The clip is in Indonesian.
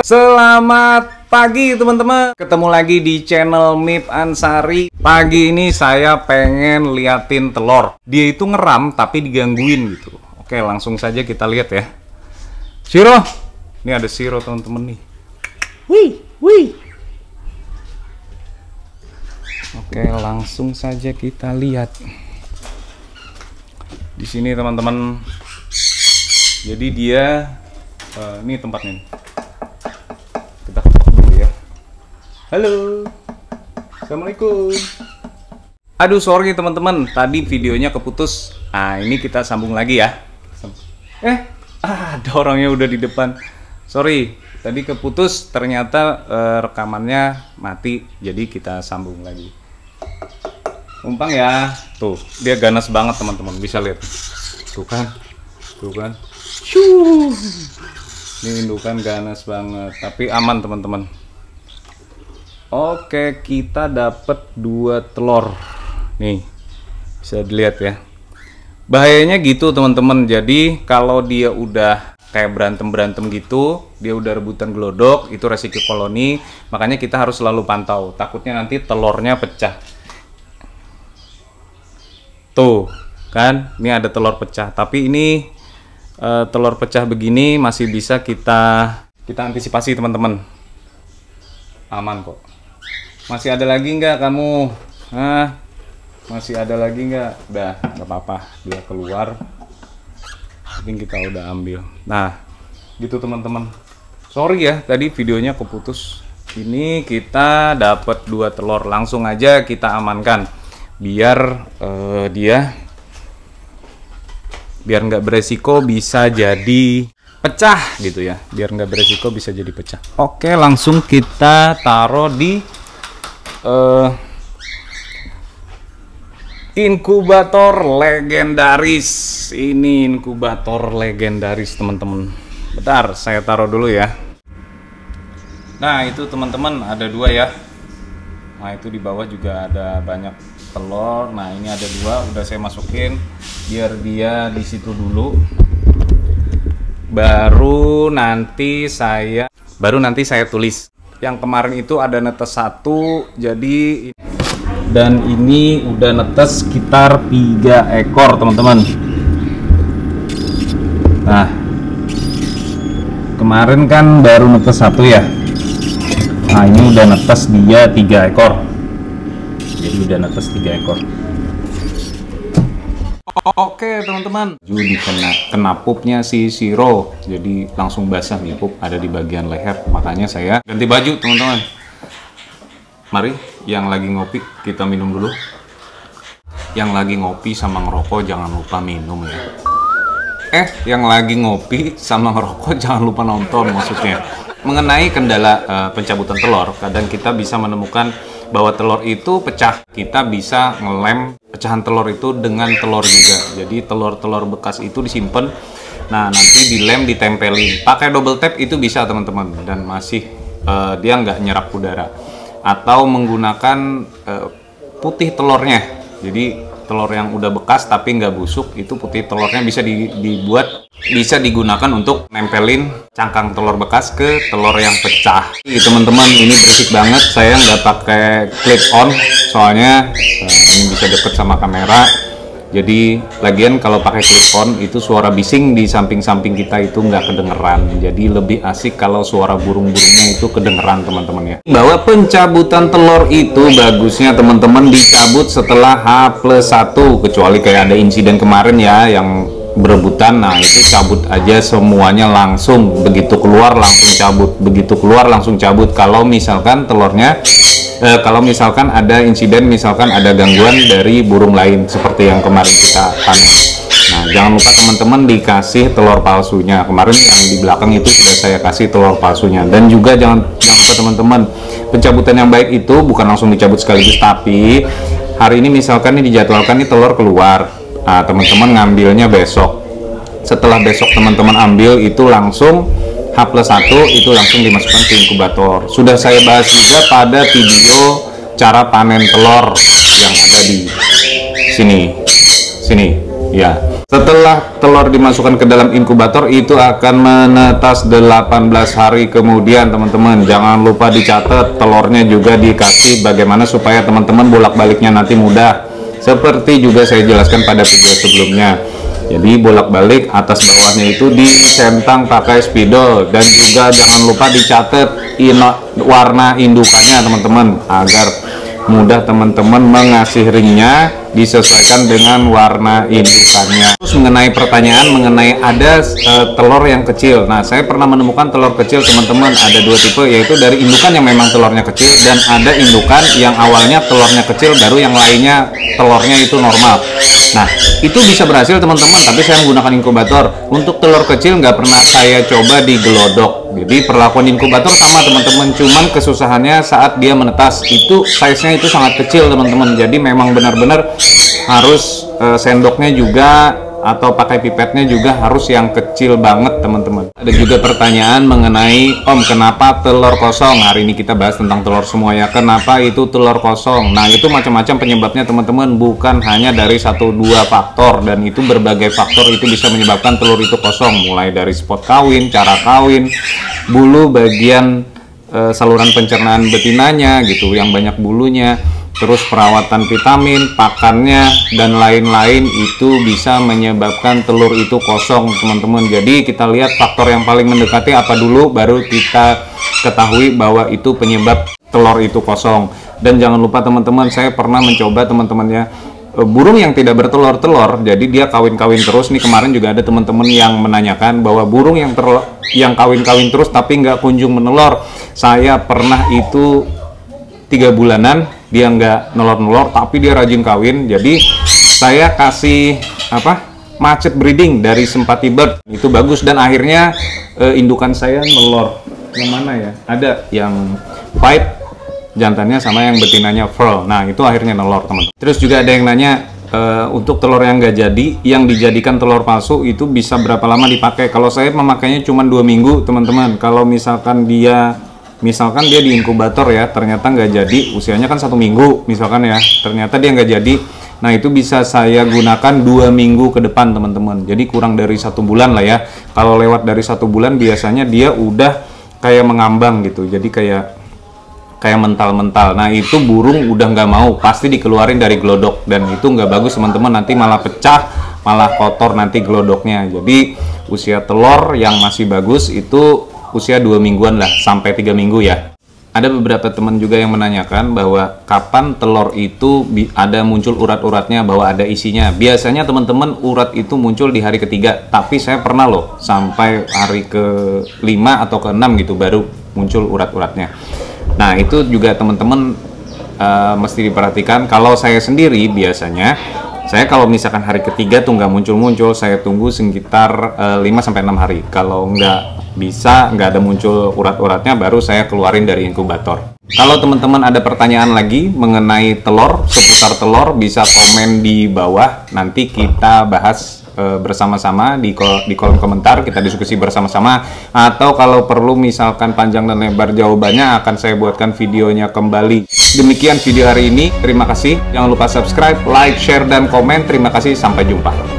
Selamat pagi teman-teman. Ketemu lagi di channel Mip Ansari. Pagi ini saya pengen liatin telur. Dia itu ngeram tapi digangguin gitu. Oke, langsung saja kita lihat ya. Siro. Ini ada Siro teman-teman nih. Wih. Oke, langsung saja kita lihat. Di sini teman-teman. Jadi dia ini tempatnya. Kita ketok dulu ya. Halo. Assalamualaikum. Aduh, sorry teman-teman. Tadi videonya keputus. Nah, ini kita sambung lagi ya. Ada orangnya udah di depan. Sorry, tadi keputus. Ternyata rekamannya mati. Jadi kita sambung lagi. Umpang ya. Tuh, dia ganas banget teman-teman. Bisa lihat. Tuh kan. Ini indukan ganas banget, tapi aman teman-teman. Oke, kita dapat 2 telur. Nih, bisa dilihat ya. Bahayanya gitu teman-teman. Jadi kalau dia udah kayak berantem gitu, dia udah rebutan gelodok, itu resiko koloni. Makanya kita harus selalu pantau. Takutnya nanti telurnya pecah. Tuh, kan? Ini ada telur pecah. Tapi ini telur pecah begini masih bisa kita antisipasi teman-teman. Aman kok. Masih ada lagi nggak kamu? Masih ada lagi nggak? Udah, nggak apa-apa. Dia keluar. Mungkin kita udah ambil. Nah, gitu teman-teman. Sorry ya, tadi videonya keputus. Ini kita dapat 2 telur. Langsung aja kita amankan. Biar biar nggak beresiko bisa jadi pecah gitu ya. Biar nggak beresiko bisa jadi pecah. Oke, langsung kita taruh di inkubator legendaris. Ini inkubator legendaris teman-teman. Bentar, saya taruh dulu ya. Nah, itu teman-teman ada 2 ya. Nah, itu di bawah juga ada banyak telur. Nah, ini ada 2 udah saya masukin biar dia di situ dulu. Baru nanti saya tulis. Yang kemarin itu ada netes 1, jadi dan ini udah netes sekitar 3 ekor teman-teman. Nah, kemarin kan baru netes 1 ya. Nah, ini udah netes dia 3 ekor. Jadi udah netes 3 ekor. Oke teman-teman, jadi kena pupnya si Siro, jadi langsung basah nih pup, ada di bagian leher. Makanya saya ganti baju teman-teman. Mari, yang lagi ngopi kita minum dulu. Yang lagi ngopi sama ngerokok jangan lupa minum ya. Yang lagi ngopi sama ngerokok jangan lupa nonton maksudnya. Mengenai kendala pencabutan telur, kadang kita bisa menemukan bahwa telur itu pecah. Kita bisa ngelem pecahan telur itu dengan telur juga. Jadi telur-telur bekas itu disimpan. Nah, nanti dilem, ditempelin. Pakai double tap itu bisa teman-teman. Dan masih dia nggak nyerap udara. Atau menggunakan putih telurnya. Jadi telur yang udah bekas tapi nggak busuk, itu putih telurnya bisa bisa digunakan untuk nempelin cangkang telur bekas ke telur yang pecah. Teman-teman, ini berisik banget, saya nggak pakai clip on soalnya ini bisa deket sama kamera. Jadi lagian kalau pakai clip on itu suara bising di samping-samping kita itu nggak kedengeran. Jadi lebih asik kalau suara burung-burungnya itu kedengeran teman-teman ya. Bahwa pencabutan telur itu bagusnya teman-teman dicabut setelah H+1, kecuali kayak ada insiden kemarin ya yang berebutan. Nah, itu cabut aja semuanya langsung, begitu keluar langsung cabut, begitu keluar langsung cabut. Kalau misalkan telurnya kalau misalkan ada insiden, misalkan ada gangguan dari burung lain seperti yang kemarin kita panen. Nah, jangan lupa teman-teman dikasih telur palsunya. Kemarin yang di belakang itu sudah saya kasih telur palsunya. Dan juga jangan lupa teman-teman, pencabutan yang baik itu bukan langsung dicabut sekaligus, tapi hari ini misalkan ini dijadwalkan nih telur keluar. Nah, teman-teman ngambilnya besok. Setelah besok teman-teman ambil itu langsung H+1 itu langsung dimasukkan ke inkubator. Sudah saya bahas juga pada video cara panen telur yang ada di sini ya. Setelah telur dimasukkan ke dalam inkubator, itu akan menetas 18 hari kemudian, teman-teman. Jangan lupa dicatat, telurnya juga dikasih bagaimana supaya teman-teman bolak-baliknya nanti mudah. Seperti juga saya jelaskan pada video sebelumnya. Jadi bolak-balik atas bawahnya itu disentang pakai spidol, dan juga jangan lupa dicatat warna indukannya, teman-teman, agar mudah teman-teman mengasih ringnya disesuaikan dengan warna indukannya. Terus mengenai pertanyaan mengenai ada telur yang kecil. Nah, saya pernah menemukan telur kecil, teman-teman. Ada dua tipe, yaitu dari indukan yang memang telurnya kecil, dan ada indukan yang awalnya telurnya kecil, baru yang lainnya telurnya itu normal. Nah, itu bisa berhasil, teman-teman, tapi saya menggunakan inkubator. Untuk telur kecil nggak pernah saya coba di gelodok. Jadi perlakuan inkubator sama, teman-teman, cuman kesusahannya saat dia menetas. Itu size-nya itu sangat kecil, teman-teman. Jadi memang benar-benar harus sendoknya juga atau pakai pipetnya juga harus yang kecil banget, teman-teman. Ada juga pertanyaan mengenai, Om, kenapa telur kosong? Hari ini kita bahas tentang telur semua ya. Kenapa itu telur kosong? Nah, itu macam-macam penyebabnya, teman-teman, bukan hanya dari 1-2 faktor, dan itu berbagai faktor itu bisa menyebabkan telur itu kosong, mulai dari spot kawin, cara kawin, bulu bagian saluran pencernaan betinanya gitu yang banyak bulunya, terus perawatan vitamin, pakannya, dan lain-lain itu bisa menyebabkan telur itu kosong, teman-teman. Jadi kita lihat faktor yang paling mendekati apa dulu, baru kita ketahui bahwa itu penyebab telur itu kosong. Dan jangan lupa, teman-teman, saya pernah mencoba, teman-temannya, burung yang tidak bertelur-telur, jadi dia kawin-kawin terus. Nih kemarin juga ada teman-teman yang menanyakan bahwa burung yang kawin-kawin terus tapi nggak kunjung menelur. Saya pernah itu 3 bulanan dia nggak nelor-nelor, tapi dia rajin kawin. Jadi saya kasih macet breeding dari Sympathy Bird, itu bagus, dan akhirnya indukan saya nelor. Yang mana ya? Ada yang white jantannya sama yang betinanya pearl. Nah, itu akhirnya nelor, teman-teman. Terus juga ada yang nanya, untuk telur yang nggak jadi, yang dijadikan telur palsu, itu bisa berapa lama dipakai? Kalau saya memakainya cuma 2 minggu, teman-teman. Kalau misalkan dia di inkubator ya, ternyata nggak jadi, usianya kan 1 minggu misalkan ya, ternyata dia nggak jadi. Nah, itu bisa saya gunakan 2 minggu ke depan, teman-teman. Jadi kurang dari 1 bulan lah ya. Kalau lewat dari 1 bulan biasanya dia udah kayak mengambang gitu, jadi kayak mental-mental. Nah, itu burung udah nggak mau, pasti dikeluarin dari gelodok, dan itu nggak bagus, teman-teman. Nanti malah pecah, malah kotor nanti gelodoknya. Jadi usia telur yang masih bagus itu usia 2 mingguan lah, sampai 3 minggu ya. Ada beberapa teman juga yang menanyakan bahwa kapan telur itu ada muncul urat-uratnya, bahwa ada isinya. Biasanya, teman-teman, urat itu muncul di hari ketiga, tapi saya pernah loh sampai hari ke-5 atau ke-6 gitu baru muncul urat-uratnya. Nah, itu juga, teman-teman, mesti diperhatikan. Kalau saya sendiri biasanya, saya kalau misalkan hari ketiga tuh nggak muncul-muncul, saya tunggu sekitar 5-6 hari. Kalau nggak ada muncul urat-uratnya, baru saya keluarin dari inkubator. Kalau teman-teman ada pertanyaan lagi mengenai telur, seputar telur, bisa komen di bawah. Nanti kita bahas bersama-sama di kolom komentar, kita diskusi bersama-sama. Atau kalau perlu misalkan panjang dan lebar jawabannya, akan saya buatkan videonya kembali. Demikian video hari ini, terima kasih. Jangan lupa subscribe, like, share, dan komen. Terima kasih, sampai jumpa.